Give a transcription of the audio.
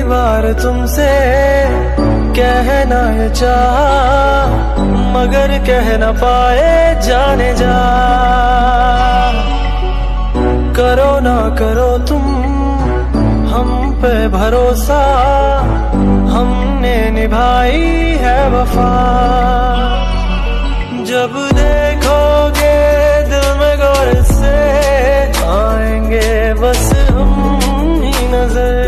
बार तुमसे कहना ये चाहा, मगर कह न पाए जाने जा। करो ना करो तुम हम पे भरोसा, हमने निभाई है वफा। जब देखोगे दिल में गौर से, आएंगे बस हम ही नजर।